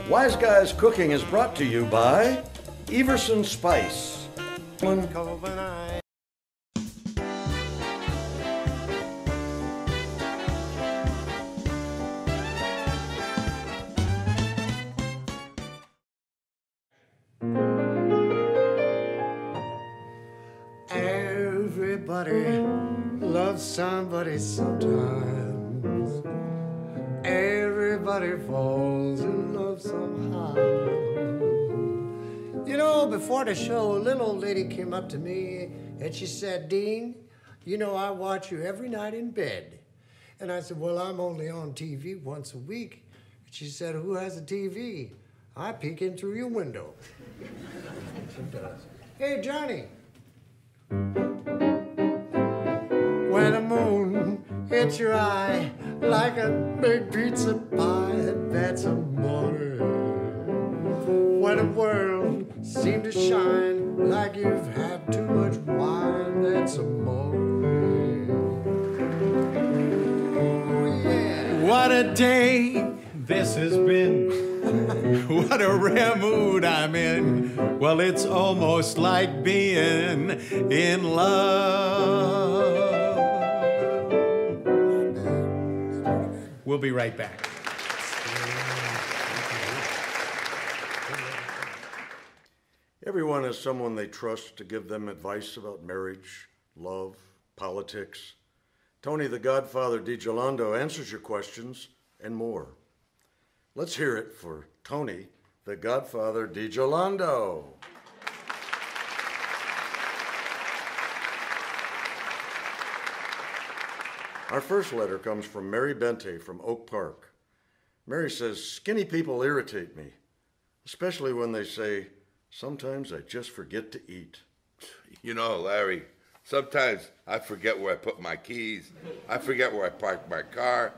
Wise Guys Cooking is brought to you by Everson Spice. Everybody loves somebody sometimes. Everybody falls in love somehow. You know, before the show, a little old lady came up to me and she said, "Dean, you know I watch you every night in bed." And I said, "Well, I'm only on TV once a week." And she said, "Who has a TV? I peek in through your window." She does. "Hey, Johnny. When the moon hits your eye like a big pizza pie, that's amore. When the world seems to shine like you've had too much wine, that's amore. Ooh, yeah. What a day this has been. What a rare mood I'm in. Well, it's almost like being in love. We'll be right back. Everyone has someone they trust to give them advice about marriage, love, politics. Tony the Godfather DiGiolando answers your questions and more. Let's hear it for Tony the Godfather DiGiolando. Our first letter comes from Mary Bente from Oak Park. Mary says, "Skinny people irritate me, especially when they say, 'Sometimes I just forget to eat.'" You know, Larry, sometimes I forget where I put my keys. I forget where I parked my car.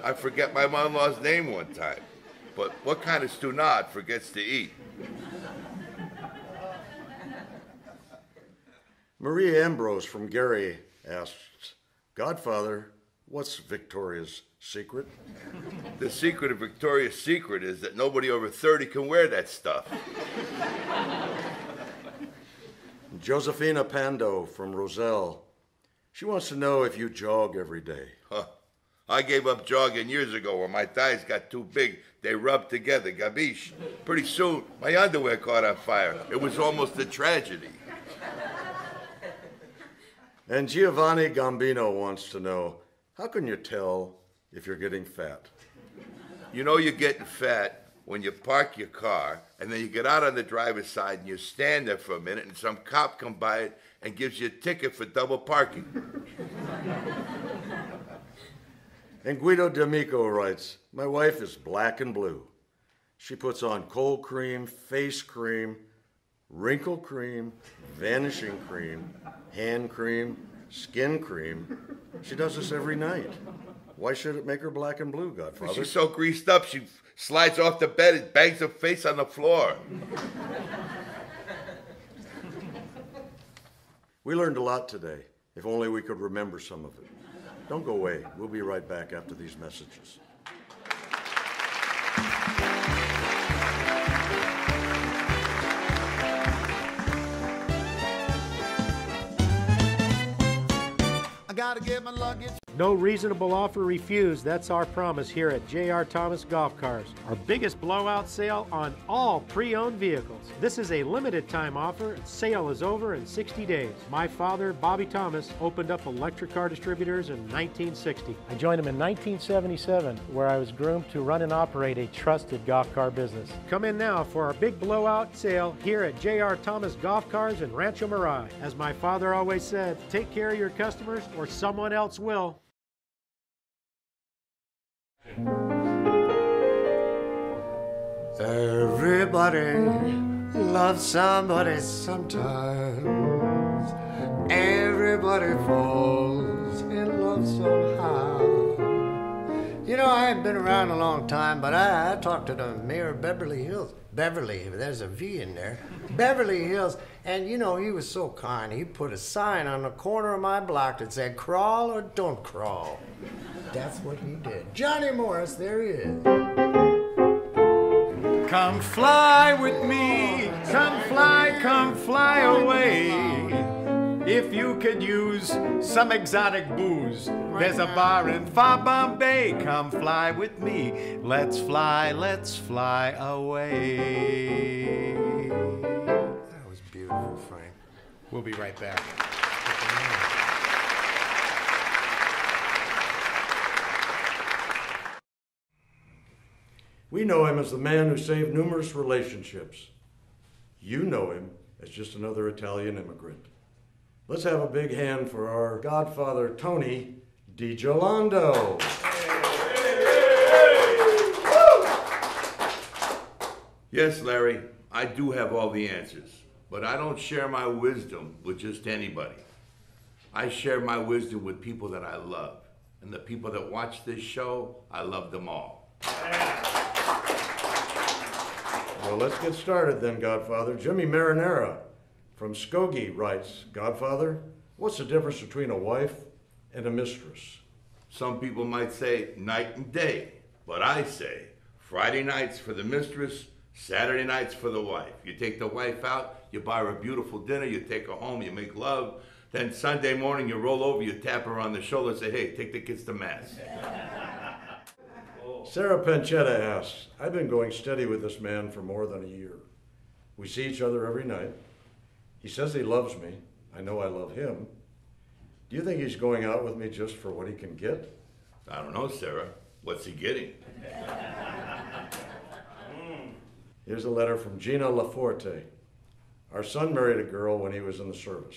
I forget my mother-in-law's name one time. But what kind of stunad forgets to eat? Maria Ambrose from Gary asks, "Godfather, what's Victoria's secret?" The secret of Victoria's Secret is that nobody over 30 can wear that stuff. Josephina Pando from Roselle. She wants to know if you jog every day. I gave up jogging years ago when my thighs got too big. They rubbed together, gabish. Pretty soon, my underwear caught on fire. It was almost a tragedy. And Giovanni Gambino wants to know, how can you tell if you're getting fat? You know you're getting fat when you park your car and then you get out on the driver's side and you stand there for a minute and some cop comes by it and gives you a ticket for double parking. And Guido D'Amico writes, "My wife is black and blue. She puts on cold cream, face cream, wrinkle cream, vanishing cream, hand cream, skin cream. She does this every night. Why should it make her black and blue, Godfather?" She's so greased up, she slides off the bed and bangs her face on the floor. We learned a lot today. If only we could remember some of it. Don't go away. We'll be right back after these messages. I gotta get my luggage. No reasonable offer refused. That's our promise here at J.R. Thomas Golf Cars. Our biggest blowout sale on all pre-owned vehicles. This is a limited time offer. Sale is over in 60 days. My father, Bobby Thomas, opened up electric car distributors in 1960. I joined him in 1977, where I was groomed to run and operate a trusted golf car business. Come in now for our big blowout sale here at J.R. Thomas Golf Cars in Rancho Mirage. As my father always said, take care of your customers or someone else will. Everybody loves somebody sometimes. Everybody falls in love somehow. You know, I haven't been around a long time, but I talked to the mayor of Beverly Hills. Beverly, there's a V in there. Beverly Hills. And you know, he was so kind. He put a sign on the corner of my block that said, "Crawl or don't crawl." That's what he did. Johnny Morris, there he is. Come fly with me, come fly away. If you could use some exotic booze, there's a bar in far Bombay. Come fly with me, let's fly away. That was beautiful, Frank. We'll be right back. We know him as the man who saved numerous relationships. You know him as just another Italian immigrant. Let's have a big hand for our godfather, Tony DiGiolando. Yes, Larry, I do have all the answers, but I don't share my wisdom with just anybody. I share my wisdom with people that I love, and the people that watch this show, I love them all. Well, let's get started then, Godfather. Jimmy Marinara from Skokie writes, Godfather, what's the difference between a wife and a mistress? Some people might say night and day, but I say Friday nights for the mistress, Saturday nights for the wife. You take the wife out, you buy her a beautiful dinner, you take her home, you make love. Then Sunday morning you roll over, you tap her on the shoulder and say, hey, take the kids to mass. Sarah Panchetta asks, I've been going steady with this man for more than a year. We see each other every night. He says he loves me. I know I love him. Do you think he's going out with me just for what he can get? I don't know, Sarah. What's he getting? Here's a letter from Gina Laforte. Our son married a girl when he was in the service.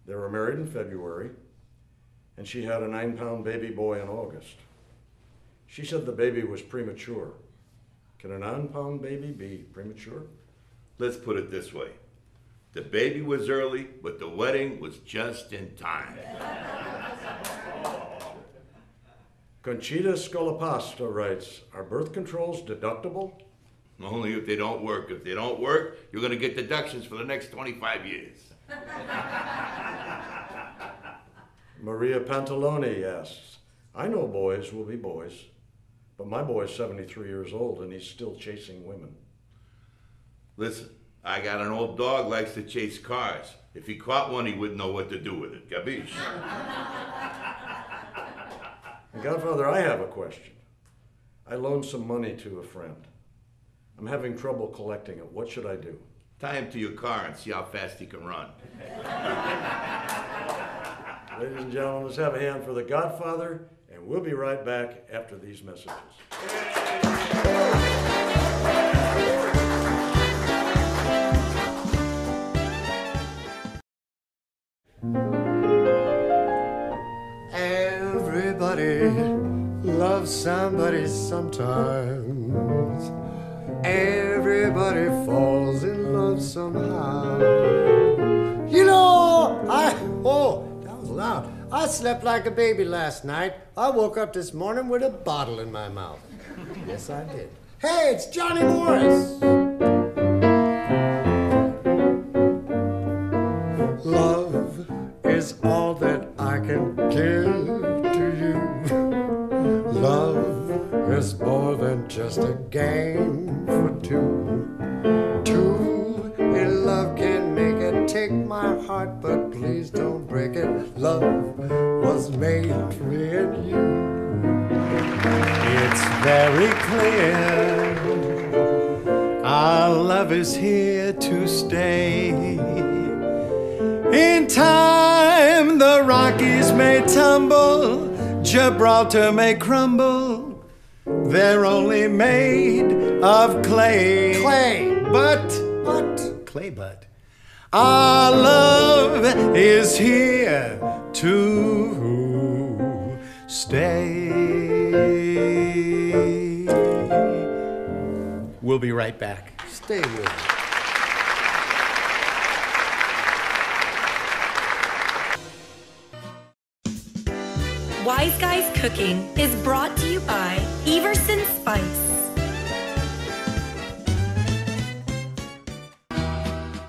They were married in February, and she had a 9-pound baby boy in August. She said the baby was premature. Can a 9-pound baby be premature? Let's put it this way. The baby was early, but the wedding was just in time. Conchita Scolapasta writes, are birth controls deductible? Only if they don't work. If they don't work, you're going to get deductions for the next 25 years. Maria Pantalone asks, I know boys will be boys, but my boy's 73 years old and he's still chasing women. Listen, I got an old dog likes to chase cars. If he caught one, he wouldn't know what to do with it. Gabish? And Godfather, I have a question. I loaned some money to a friend. I'm having trouble collecting it. What should I do? Tie him to your car and see how fast he can run. Ladies and gentlemen, let's have a hand for the Godfather, and we'll be right back after these messages. Everybody loves somebody sometimes. Everybody falls in love somehow. You know, that was loud. I slept like a baby last night. I woke up this morning with a bottle in my mouth. Yes, I did. Hey, it's Johnny Morris. Love is all that I can give to you. Love is more than just a game for two. Two in love can make it. Take my heart, but please don't break it. Love was made for me and you. It's very clear our love is here to stay. In time the Rockies may tumble, Gibraltar may crumble. They're only made of clay. Clay butt. Our love is here to stay. We'll be right back. Stay with me. Wise Guys Cooking is brought to you by Everson Spice.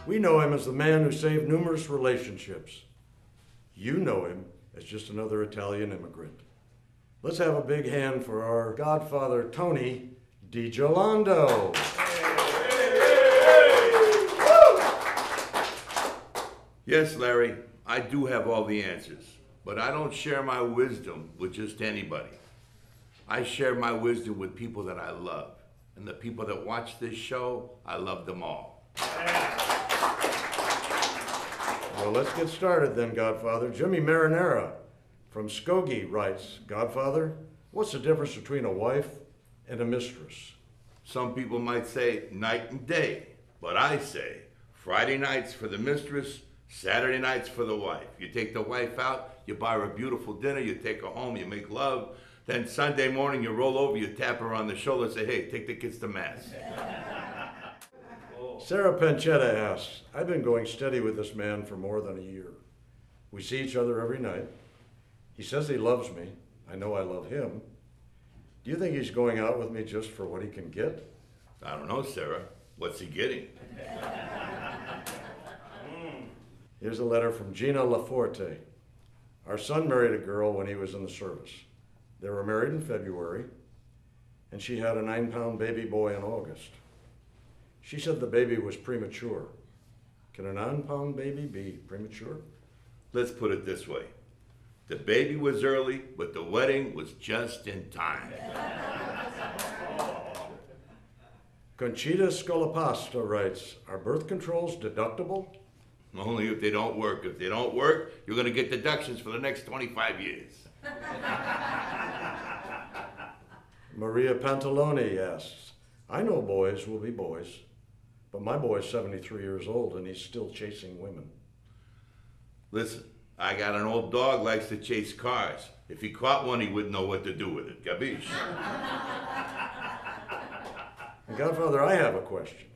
We know him as the man who saved numerous relationships. You know him as just another Italian immigrant. Let's have a big hand for our Godfather, Tony DiGiolando. Yes, Larry, I do have all the answers, but I don't share my wisdom with just anybody. I share my wisdom with people that I love. And the people that watch this show, I love them all. Well, let's get started then, Godfather. Jimmy Marinera from Skokie writes, Godfather, what's the difference between a wife and a mistress? Some people might say night and day, but I say Friday nights for the mistress, Saturday nights for the wife. You take the wife out, you buy her a beautiful dinner, you take her home, you make love. Then Sunday morning you roll over, you tap her on the shoulder and say, hey, take the kids to mass. Sarah Panchetta asks, I've been going steady with this man for more than a year. We see each other every night. He says he loves me. I know I love him. Do you think he's going out with me just for what he can get? I don't know, Sarah. What's he getting? Here's a letter from Gina Laforte. Our son married a girl when he was in the service. They were married in February, and she had a 9-pound baby boy in August. She said the baby was premature. Can a 9-pound baby be premature? Let's put it this way. The baby was early, but the wedding was just in time. Conchita Scolapasta writes, are birth controls deductible? Only if they don't work. If they don't work, you're going to get deductions for the next 25 years. Maria Pantalone asks, I know boys will be boys, but my boy's 73 years old and he's still chasing women. Listen, I got an old dog likes to chase cars. If he caught one, he wouldn't know what to do with it. Gabish? And Godfather, I have a question.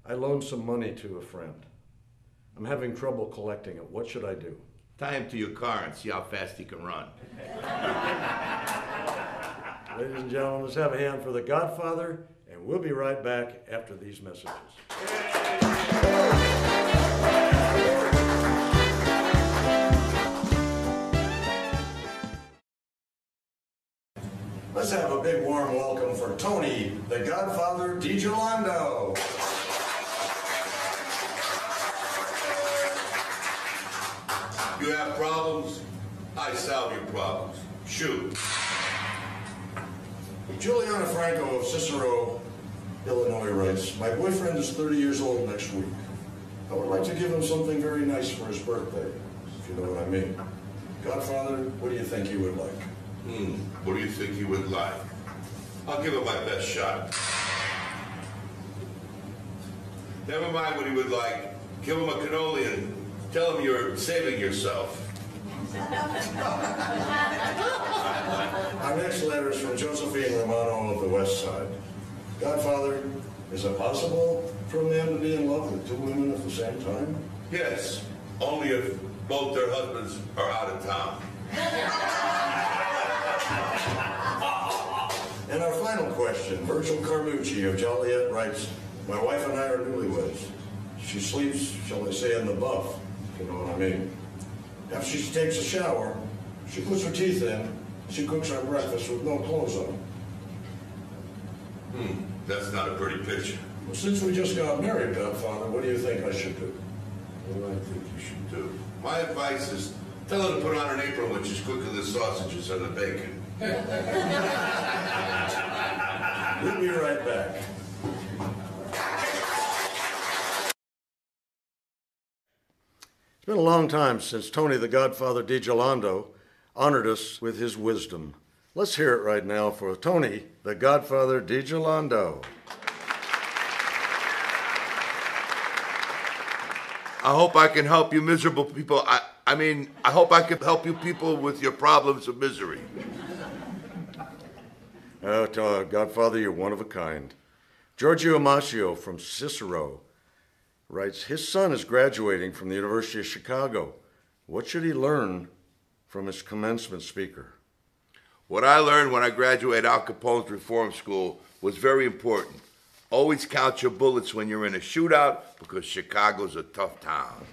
I loaned some money to a friend. I'm having trouble collecting it. What should I do? Tie him to your car and see how fast he can run. Ladies and gentlemen, let's have a hand for the Godfather, and we'll be right back after these messages. Let's have a big warm welcome for Tony, the Godfather DiGiolando. You have problems, I solve your problems. Shoot. Juliana Franco of Cicero, Illinois writes, my boyfriend is 30 years old next week. I would like to give him something very nice for his birthday, if you know what I mean. Godfather, what do you think he would like? What do you think he would like? I'll give it my best shot. Never mind what he would like. Give him a cannoli and tell him you're saving yourself. Our next letter is from Josephine Romano of the West Side. Godfather, is it possible for a man to be in love with two women at the same time? Yes, only if both their husbands are out of town. And our final question, Virgil Carmucci of Joliet writes, my wife and I are newlyweds. She sleeps, shall I say, in the buff, if you know what I mean. After she takes a shower, she puts her teeth in, she cooks our breakfast with no clothes on. That's not a pretty picture. Well, since we just got married, Godfather, what do you think I should do? What do I think you should do? My advice is tell her to put on an apron when she's cooking the sausages or the bacon. We'll be right back. It's been a long time since Tony the Godfather DiGiolando honored us with his wisdom. Let's hear it right now for Tony the Godfather DiGiolando. I hope I can help you miserable people. I mean, I hope I can help you people with your problems of misery. Godfather, you're one of a kind. Giorgio Amasio from Cicero writes, his son is graduating from the University of Chicago. What should he learn from his commencement speaker? What I learned when I graduated Al Capone's reform school was very important. Always count your bullets when you're in a shootout because Chicago's a tough town.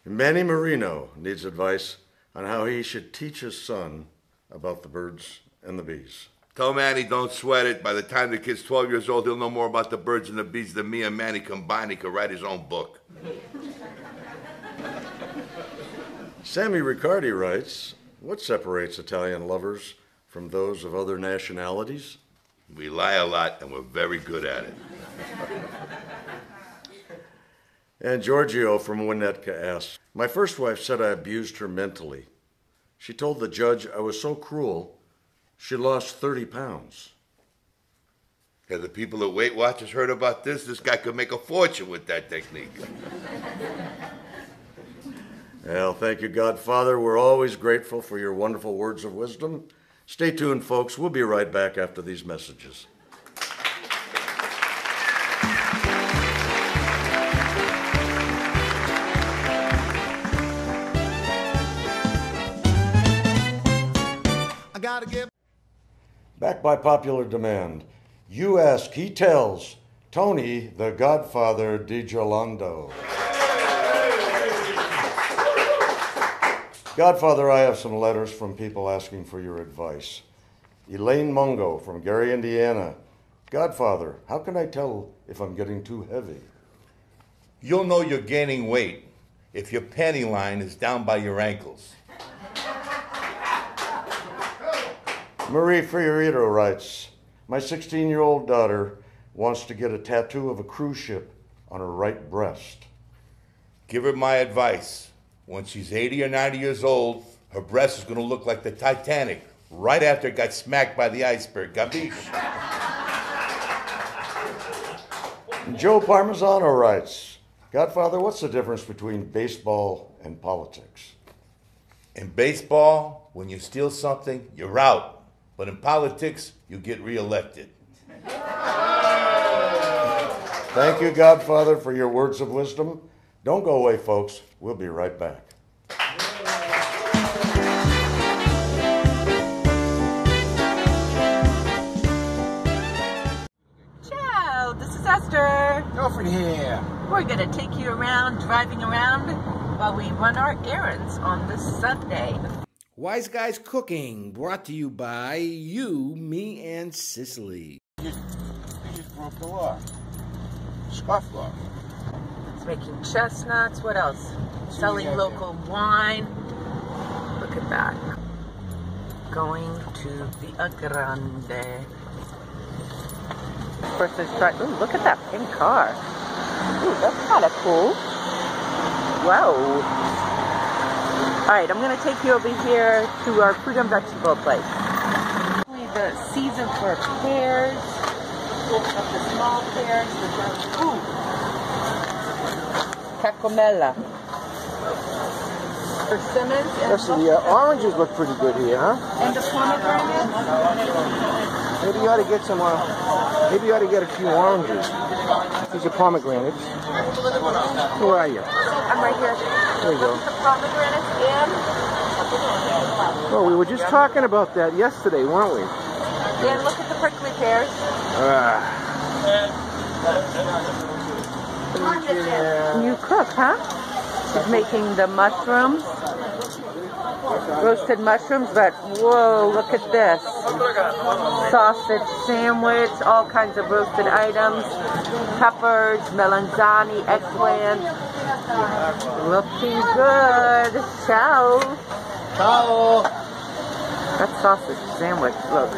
Manny Marino needs advice on how he should teach his son about the birds and the bees. Tell Manny don't sweat it. By the time the kid's 12 years old, he'll know more about the birds and the bees than me and Manny combined. He could write his own book. Sammy Riccardi writes, what separates Italian lovers from those of other nationalities? We lie a lot, and we're very good at it. And Giorgio from Winnetka asks, my first wife said I abused her mentally. She told the judge I was so cruel, she lost 30 pounds. Have the people at Weight Watchers heard about this? This guy could make a fortune with that technique. Well, thank you, Godfather. We're always grateful for your wonderful words of wisdom. Stay tuned, folks. We'll be right back after these messages. Back by popular demand. You ask, he tells. Tony, the Godfather Di Giolando. Godfather, I have some letters from people asking for your advice. Elaine Mungo from Gary, Indiana. Godfather, how can I tell if I'm getting too heavy? You'll know you're gaining weight if your panty line is down by your ankles. Marie Fiorito writes, my 16-year-old daughter wants to get a tattoo of a cruise ship on her right breast. Give her my advice. When she's 80 or 90 years old, her breast is going to look like the Titanic right after it got smacked by the iceberg. Capiche? Joe Parmesano writes, Godfather, what's the difference between baseball and politics? In baseball, when you steal something, you're out. But in politics, you get reelected. Thank you, Godfather, for your words of wisdom. Don't go away, folks. We'll be right back. Ciao, this is Esther. Girlfriend here. We're going to take you around, driving around while we run our errands on this Sunday. Wise Guys Cooking, brought to you by you, me, and Sicily. You just broke the law. Scoff law. It's making chestnuts. What else? Selling local wine. Look at that. Going to Via Grande. First let's try. Ooh, look at that pink car. Ooh, that's kind of cool. Wow. All right, I'm going to take you over here to our fruit and vegetable place. The season for pears, the small pears, ooh, cacomella. Persimmons and Listen, the oranges look pretty good here, huh? And the pomegranates. Maybe you ought to get some, maybe you ought to get a few oranges. These are pomegranates. Where are you? I'm right here. There you go. The pomegranates and... Well, we were just talking about that yesterday, weren't we? And look at the prickly pears. New cook, huh? She's making the mushrooms. Roasted mushrooms, but whoa, look at this. Sausage sandwich, all kinds of roasted items. Peppers, melanzani, eggplant. Looking good. Ciao. Ciao. That sausage sandwich looks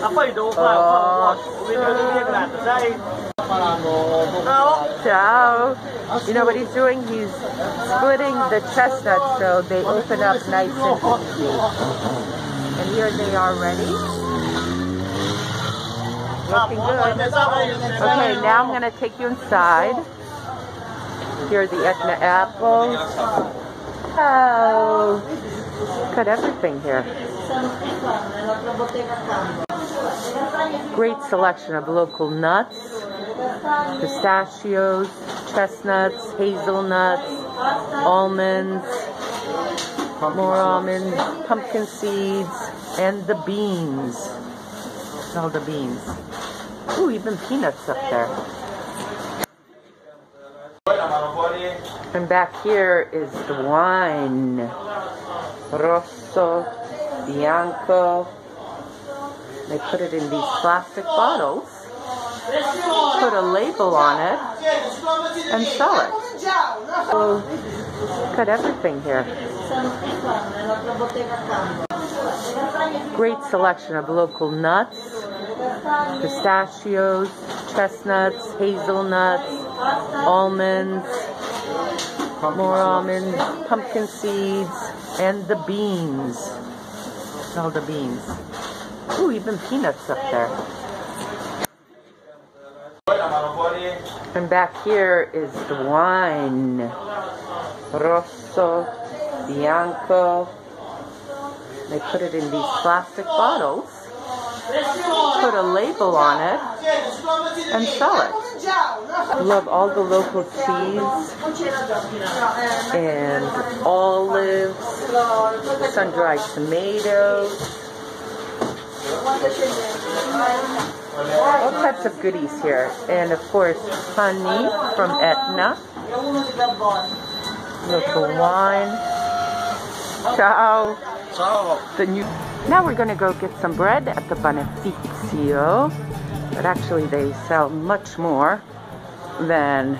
Ciao. You know what he's doing? He's splitting the chestnuts so they open up nice and easy. And here they are ready. Looking good. Okay, now I'm going to take you inside. Here are the Etna apples. Oh, got everything here. Great selection of local nuts, pistachios, chestnuts, hazelnuts, almonds, more almonds, pumpkin seeds, and the beans. Smell the beans. Ooh, even peanuts up there. And back here is the wine. Rosso, Bianco, They put it in these plastic bottles, put a label on it, and sell it. So, got everything here. Great selection of local nuts, pistachios, chestnuts, hazelnuts, almonds, more almonds, pumpkin seeds, and the beans. Smell the beans. Ooh, even peanuts up there. And back here is the wine. Rosso, Bianco. They put it in these plastic bottles, put a label on it, and sell it. I love all the local cheese and olives, sun-dried tomatoes. All types of goodies here. And of course, honey from Etna. Local wine. Ciao. Now we're going to go get some bread at the Beneficio. But actually they sell much more than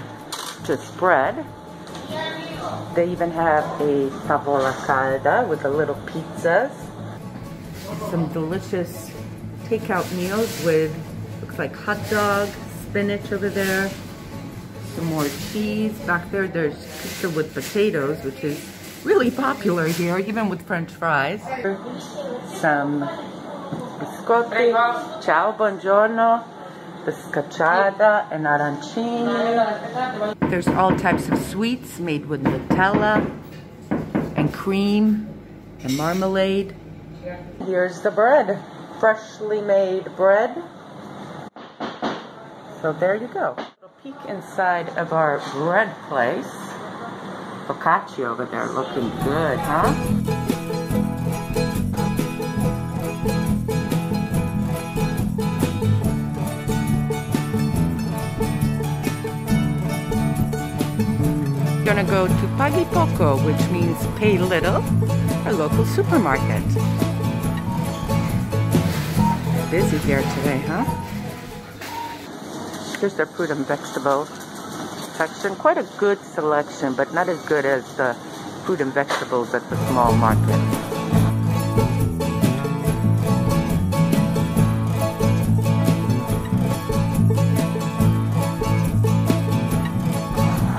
just bread. They even have a tavola calda with the little pizzas. Some delicious takeout meals with, looks like hot dog, spinach over there, some more cheese. Back there, there's pizza with potatoes, which is really popular here, even with French fries. Some biscotti, ciao, buongiorno, biscacciata, and arancini. There's all types of sweets made with Nutella and cream and marmalade. Here's the bread, freshly made bread. So there you go. A peek inside of our bread place. Focaccia over there looking good, huh? Gonna go to Paghi Poco, which means pay little, our local supermarket. Busy here today, huh? Here's their fruit and vegetable section. Quite a good selection, but not as good as the fruit and vegetables at the small market.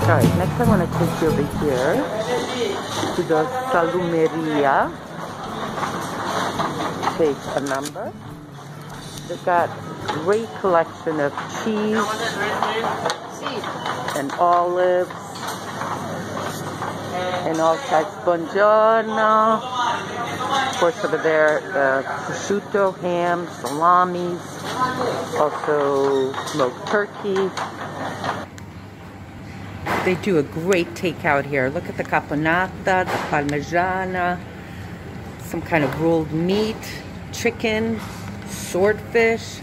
Alright, next I want to take you over here to the Salumeria. Take a number. They've got great collection of cheese and olives and all types. Buongiorno. Of course, over there, prosciutto, ham, salamis, also smoked turkey. They do a great takeout here. Look at the caponata, the parmigiana, some kind of rolled meat, chicken, swordfish.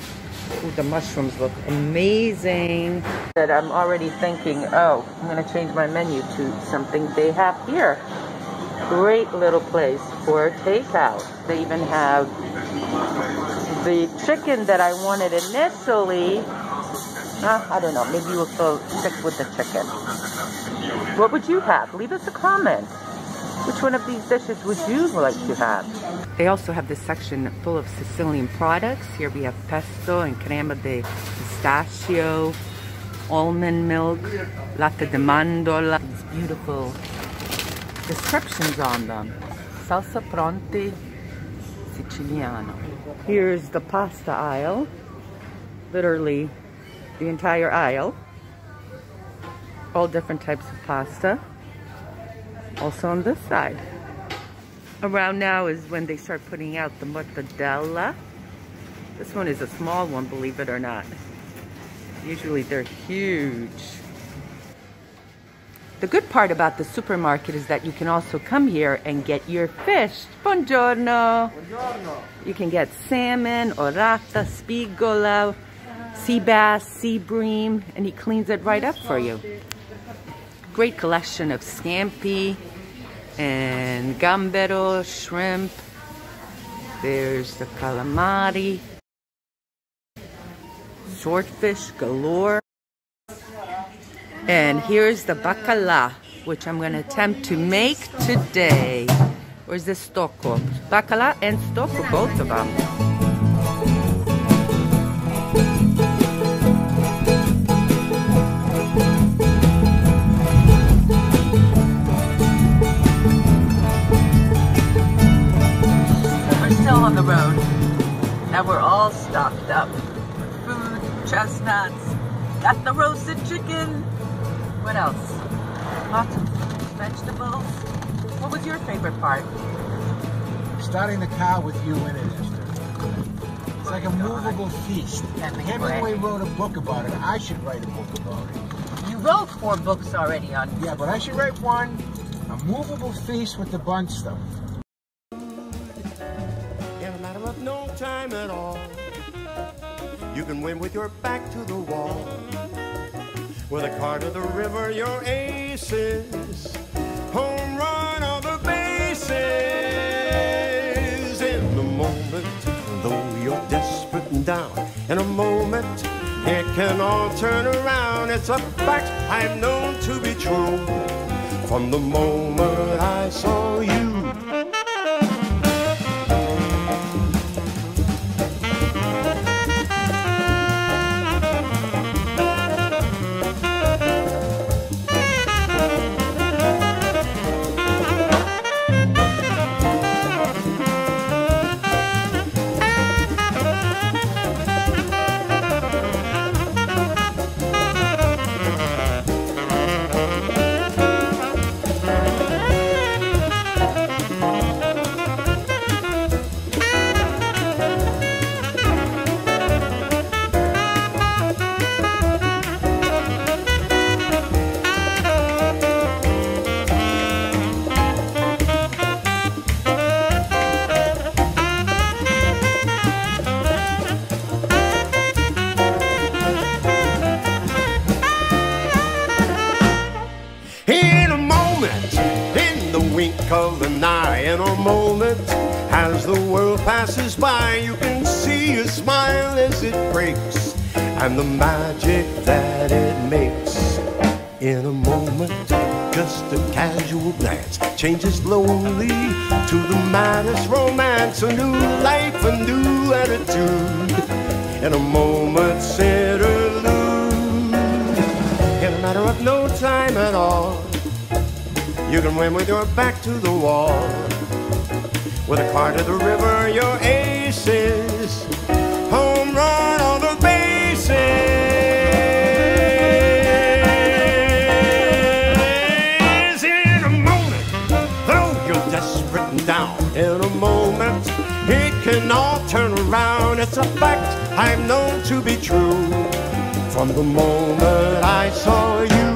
Ooh, the mushrooms look amazing. That I'm already thinking, oh, I'm gonna change my menu to something they have here. Great little place for takeout. They even have the chicken that I wanted initially. I don't know, maybe we'll stick with the chicken. What would you have? Leave us a comment. Which one of these dishes would you like to have? They also have this section full of Sicilian products. Here we have pesto and crema de pistachio, almond milk, latte di mandorla. These beautiful descriptions on them. Salsa pronti siciliano. Here's the pasta aisle. Literally the entire aisle. All different types of pasta. Also on this side. Around now is when they start putting out the mortadella. This one is a small one, believe it or not. Usually they're huge. The good part about the supermarket is that you can also come here and get your fish. Buongiorno. Buongiorno. You can get salmon, orata, spigola, sea bass, sea bream, and he cleans it right up for you. Great collection of scampi and gambero, shrimp. There's the calamari. swordfish galore. And here's the bacala, which I'm going to attempt to make today. Where's the stocco? Bacala and stocco, both of them. We're still on the road, and we're all stocked up. Food, chestnuts, got the roasted chicken. What else? Lots of vegetables. What was your favorite part? Starting the car with you in it, Esther. It's like a movable feast. Hemingway wrote a book about it. I should write a book about it. You wrote 4 books already on it. Yeah, but I should write one. A movable feast with the bun stuff. In a matter of no time at all, you can win with your back to the wall. With a car to the river, your aces. Home run on the bases. In a moment, though you're desperate and down, in a moment, it can all turn around. It's a fact I've known to be true from the moment I saw you. In the wink of an eye, in a moment, as the world passes by, you can see a smile as it breaks, and the magic that it makes. In a moment, just a casual glance changes slowly to the maddest romance, a new life, a new attitude, in a moment's interlude. In a matter of no time at all, you can win with your back to the wall. With a car to the river, your aces. Home run on the bases. In a moment, though you're desperate and down, in a moment, it can all turn around. It's a fact I've known to be true from the moment I saw you.